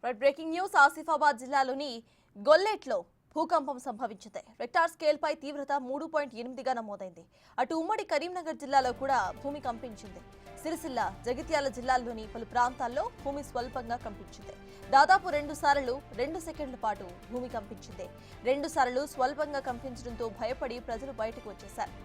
Breaking news Asifabad జిల్లాలోని గొల్లెట్లో భూకంపం సంభవించింది. రెక్టార్ స్కేల్ పై తీవ్రత 3.8గా నమోదైంది. అటు ఉమ్మడి కరీంనగర్ జిల్లాలో కూడా భూమి కంపించింది. సిరిసిల్ల, జగిత్యాల జిల్లాల్లోని పలు ప్రాంతాల్లో భూమి స్వల్పంగా కంపించింది. దాదాపు 2 సార్లు 2 సెకండ్ల పాటు భూమి కంపించింది. 2 సార్లు స్వల్పంగా కంపించడంతో భయపడి ప్రజలు బయటకు వచ్చేశారు.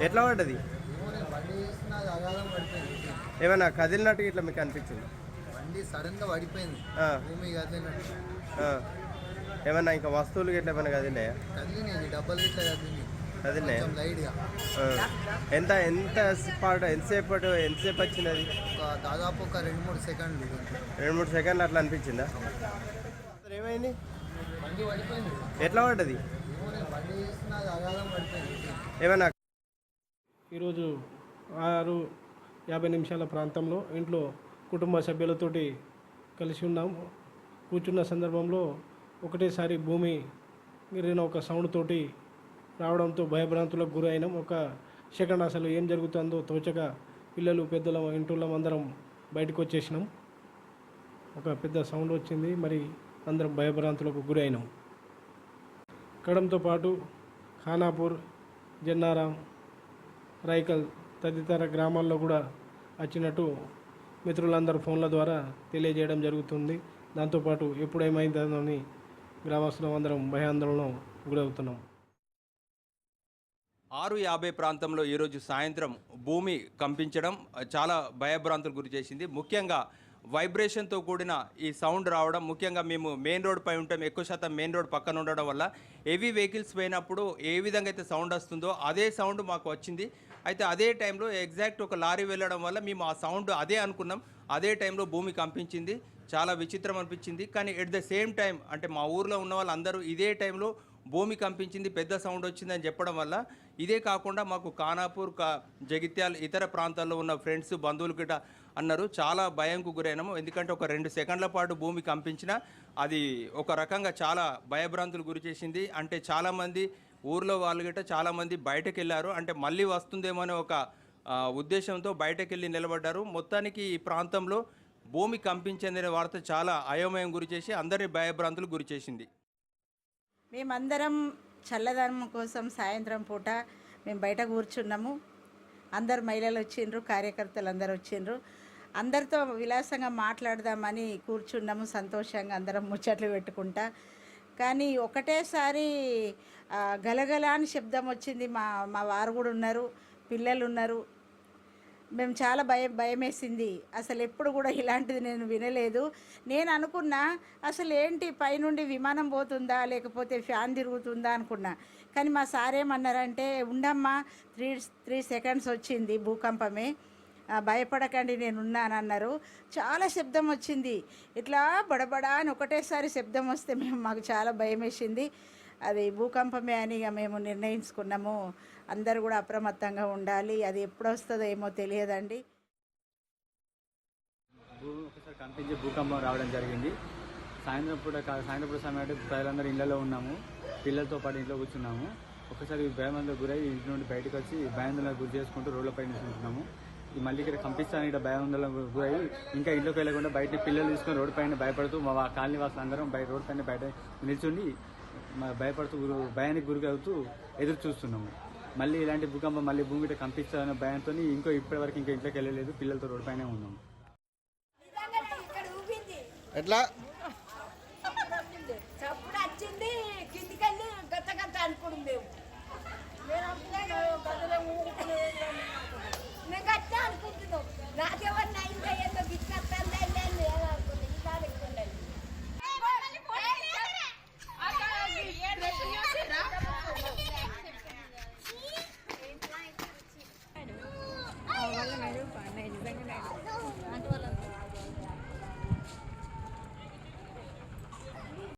ఎట్లా పడ్డది? ఏమైనా కదిలినట్టు ఇట్లా మీకు అనిపించింది? బండి సడన్ గా పడిపోయింది. భూమి కదిలినట్టు. ఏమన్నా ఇంకా వస్తువులు ఇట్లా ఏమైనా కదిలినాయా? కదిలినాయి, డబ్బులు ఇట్లా కదిలినాయా? లైట్గా. ఎంతసేపు వచ్చింది అది? దాదాపు ఒక 2-3 సెకండ్లు. 2-3 సెకండ్లు అట్లా అనిపించిందా? ఏమైంది? బండి పడిపోయింది. ఎట్లా పడ్డది? బండి అగాధం పడిపోయింది. ఏమన్నా ఈరోజు 6:50 ప్రాంతంలో ఇంట్లో కుటుంబ సభ్యులతోటి కలిసి ఉన్నాం. కూర్చున్న సందర్భంలో ఒకటేసారి భూమి గిరిన ఒక సౌండ్ తోటి రావడంతో భయభ్రాంతులకు గురైనాం. ఒక సెకండ్ అసలు ఏం జరుగుతుందో తోచక పిల్లలు పెద్దల ఇంట్లో అందరం బయటకు వచ్చేసినాం. ఒక పెద్ద సౌండ్ వచ్చింది, మరి అందరం భయభ్రాంతులకు గురైనాం. కడంతో పాటు ఖానాపూర్, జన్నారాం, రైకల్ తదితర గ్రామాల్లో కూడా వచ్చినట్టు మిత్రులందరూ ఫోన్ల ద్వారా తెలియజేయడం జరుగుతుంది. దాంతోపాటు ఎప్పుడేమైందని గ్రామస్తులం అందరం భయాందోళన గురవుతున్నాం. 6:50 ప్రాంతంలో ఈరోజు సాయంత్రం భూమి కంపించడం చాలా భయభ్రాంతులకు గురి చేసింది. ముఖ్యంగా వైబ్రేషన్తో కూడిన ఈ సౌండ్ రావడం, ముఖ్యంగా మేము మెయిన్ రోడ్ పై ఉంటాం, ఎక్కువ శాతం మెయిన్ రోడ్ పక్కన ఉండడం వల్ల హెవీ వెహికల్స్ పోయినప్పుడు ఏ విధంగా అయితే సౌండ్ వస్తుందో అదే సౌండ్ మాకు వచ్చింది. అయితే అదే టైంలో ఎగ్జాక్ట్ ఒక లారీ వెళ్ళడం వల్ల మేము ఆ సౌండ్ అదే అనుకున్నాం. అదే టైంలో భూమి కంపించింది. చాలా విచిత్రం అనిపించింది. కానీ ఎట్ ద సేమ్ టైం అంటే మా ఊర్లో ఉన్న వాళ్ళందరూ ఇదే టైంలో భూమి కంపించింది, పెద్ద సౌండ్ వచ్చిందని చెప్పడం వల్ల ఇదే కాకుండా మాకు ఖానాపూర్, జగిత్యాల ఇతర ప్రాంతాల్లో ఉన్న ఫ్రెండ్స్, బంధువులు గిట్ట అన్నారు. చాలా భయంకు గురైనాము. ఎందుకంటే ఒక 2 సెకండ్ల పాటు భూమి కంపించినా అది ఒక రకంగా చాలా భయభ్రాంతులు గురి చేసింది. అంటే చాలామంది ఊర్లో వాళ్ళు గిట్ట చాలామంది బయటకు వెళ్ళారు. అంటే మళ్ళీ వస్తుందేమో అనే ఒక ఉద్దేశంతో బయటకు వెళ్ళి నిలబడ్డారు. మొత్తానికి ఈ ప్రాంతంలో భూమి కంపించిందనే వార్త చాలా అయోమయం గురి చేసి అందరి భయభ్రాంతులు గురి చేసింది. మేమందరం చల్లదనం కోసం సాయంత్రం పూట మేము బయట కూర్చున్నాము. అందరు మహిళలు వచ్చిండ్రు, కార్యకర్తలు అందరు వచ్చిండ్రు. అందరితో విలాసంగా మాట్లాడదామని కూర్చున్నాము, సంతోషంగా అందరం ముచ్చట్లు పెట్టుకుంటా. కానీ ఒకటేసారి గలగల అని శబ్దం వచ్చింది. మా వారు కూడా ఉన్నారు, పిల్లలు ఉన్నారు. మేము చాలా భయం వేసింది. అసలు ఎప్పుడు కూడా ఇలాంటిది నేను వినలేదు. నేను అనుకున్నా అసలు ఏంటి, పైనుండి విమానం పోతుందా లేకపోతే ఫ్యాన్ తిరుగుతుందా అనుకున్నా. కానీ మా సార్ ఏమన్నారంటే, ఉండమ్మా 3 సెకండ్స్ వచ్చింది భూకంపమే, భయపడకండి నేనున్నాను అన్నారు. చాలా శబ్దం వచ్చింది, ఇట్లా బడబడా అని ఒకటేసారి శబ్దం వస్తే మాకు చాలా భయం వేసింది. అది భూకంపమే అని మేము నిర్ణయించుకున్నాము. అందరూ కూడా అప్రమత్తంగా ఉండాలి. అది ఎప్పుడు వస్తుందో ఏమో తెలియదండి. ఒకసారి కనిపించే భూకంపం రావడం జరిగింది. సాయంత్రం పూట సమయం ప్రజలందరూ ఇళ్లలో ఉన్నాము, పిల్లలతో పాటు ఇంట్లో కూర్చున్నాము. ఒకసారి భయాందోళనకు గురై ఇంటి నుండి బయటకు వచ్చి భయాందోళనకు గురి చేసుకుంటూ రోడ్లపై నిల్చుంటున్నాము. ఈ మళ్ళీ ఇక్కడ కంపిస్తాను ఇక్కడ భయాందోళనకు గురై ఇంకా ఇంట్లోకి వెళ్ళకుండా బయట పిల్లలు తీసుకొని రోడ్డు పైన భయపడుతూ మా కాలనీ వాసులు అందరం రోడ్డు పైన బయట నిల్చుండి భయపడుతూ భయానికి గురి అవుతూ ఎదురు చూస్తున్నాము. మళ్ళీ ఇలాంటి భూకంపం మళ్ళీ భూమి మీద కంపిస్తాదనే భయంతో ఇప్పటివరకు ఇంకా ఇంట్లోకి వెళ్ళలేదు, పిల్లలతో రోడ్డు పైనే ఉన్నాము. ఎట్లా